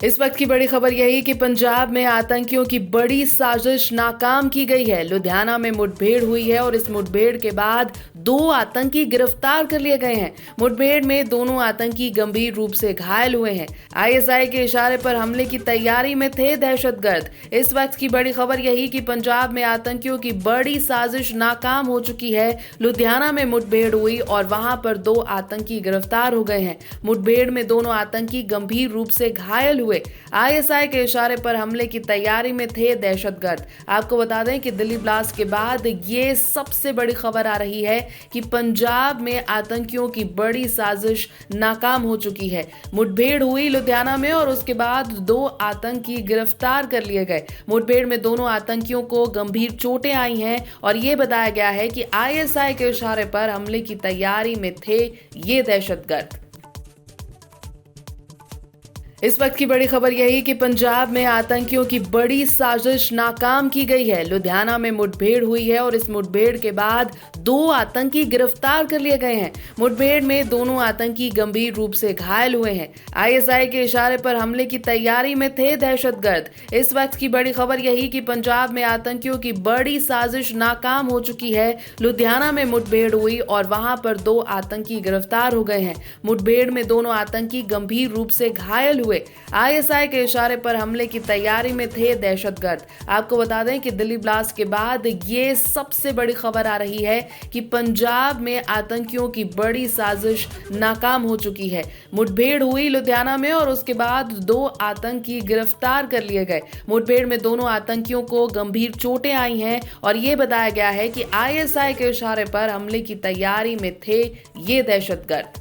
इस वक्त की बड़ी खबर यही कि पंजाब में आतंकियों की बड़ी साजिश नाकाम की गई है। लुधियाना में मुठभेड़ हुई है और इस मुठभेड़ के बाद 2 आतंकी गिरफ्तार कर लिए गए हैं। मुठभेड़ में दोनों आतंकी गंभीर रूप से घायल हुए हैं। आईएसआई के इशारे पर हमले की तैयारी में थे दहशतगर्द। इस वक्त की बड़ी खबर यही कि पंजाब में आतंकियों की बड़ी साजिश नाकाम हो चुकी है। लुधियाना में मुठभेड़ हुई और वहां पर 2 आतंकी गिरफ्तार हो गए हैं। मुठभेड़ में दोनों आतंकी गंभीर रूप से घायल हुए। आईएसआई के इशारे पर हमले की तैयारी में थे दहशतगर्द। आपको बता दें कि दिल्ली ब्लास्ट के बाद ये सबसे बड़ी खबर आ रही है कि पंजाब में आतंकियों की बड़ी साजिश नाकाम हो चुकी है। मुठभेड़ हुई लुधियाना में और उसके बाद 2 आतंकी गिरफ्तार कर लिए गए। मुठभेड़ में दोनों आतंकियों को गंभीर चोटें आई हैं और ये बताया गया है कि आईएसआई के इशारे पर हमले की तैयारी में थे ये दहशतगर्द। इस वक्त की बड़ी खबर यही कि पंजाब में आतंकियों की बड़ी साजिश नाकाम की गई है। लुधियाना में मुठभेड़ हुई है और इस मुठभेड़ के बाद 2 आतंकी गिरफ्तार कर लिए गए हैं। मुठभेड़ में दोनों आतंकी गंभीर रूप से घायल हुए हैं। आईएसआई के इशारे पर हमले की तैयारी में थे दहशतगर्द। इस वक्त की बड़ी खबर यही कि पंजाब में आतंकियों की बड़ी साजिश नाकाम हो चुकी है। लुधियाना में मुठभेड़ हुई और वहां पर 2 आतंकी गिरफ्तार हो गए हैं। मुठभेड़ में दोनों आतंकी गंभीर रूप से घायल हुए। आईएसआई के इशारे पर हमले की तैयारी में थे दहशतगर्द। आपको बता दें कि दिल्ली ब्लास्ट के बाद ये सबसे बड़ी खबर आ रही है कि पंजाब में आतंकियों की बड़ी साजिश नाकाम हो चुकी है। मुठभेड़ हुई लुधियाना में और उसके बाद 2 आतंकी गिरफ्तार कर लिए गए। मुठभेड़ में दोनों आतंकियों को गंभीर चोटें आई हैं और ये बताया गया है कि आईएसआई के इशारे पर हमले की तैयारी में थे ये दहशतगर्द।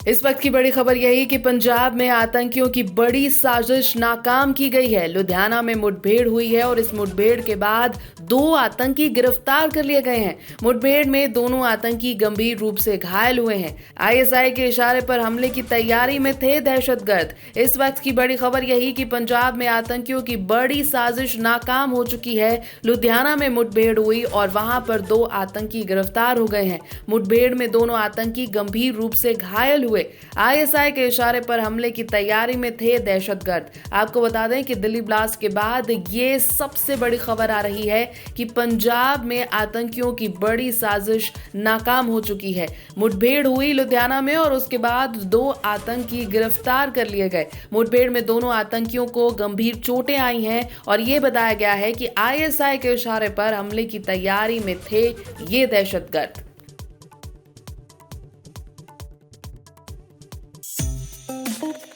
इस वक्त की बड़ी खबर यही कि पंजाब में आतंकियों की बड़ी साजिश नाकाम की गई है। लुधियाना में मुठभेड़ हुई है और इस मुठभेड़ के बाद 2 आतंकी गिरफ्तार कर लिए गए हैं। मुठभेड़ में दोनों आतंकी गंभीर रूप से घायल हुए हैं। आईएसआई के इशारे पर हमले की तैयारी में थे दहशतगर्द। इस वक्त की बड़ी खबर यही कि पंजाब में आतंकियों की बड़ी साजिश नाकाम हो चुकी है। लुधियाना में मुठभेड़ हुई और वहां पर 2 आतंकी गिरफ्तार हो गए हैं। मुठभेड़ में दोनों आतंकी गंभीर रूप से घायल हुए। आईएसआई के इशारे पर हमले की तैयारी में थे दहशतगर्द। आपको बता दें कि दिल्ली ब्लास्ट के बाद ये सबसे बड़ी खबर आ रही है कि पंजाब में आतंकियों की बड़ी साजिश नाकाम हो चुकी है। मुठभेड़ हुई लुधियाना में और उसके बाद 2 आतंकी गिरफ्तार कर लिए गए। मुठभेड़ में दोनों आतंकियों को गंभीर चोटें आई हैं और ये बताया गया है कि आईएसआई के इशारे पर हमले की तैयारी में थे ये दहशतगर्द। Thank you.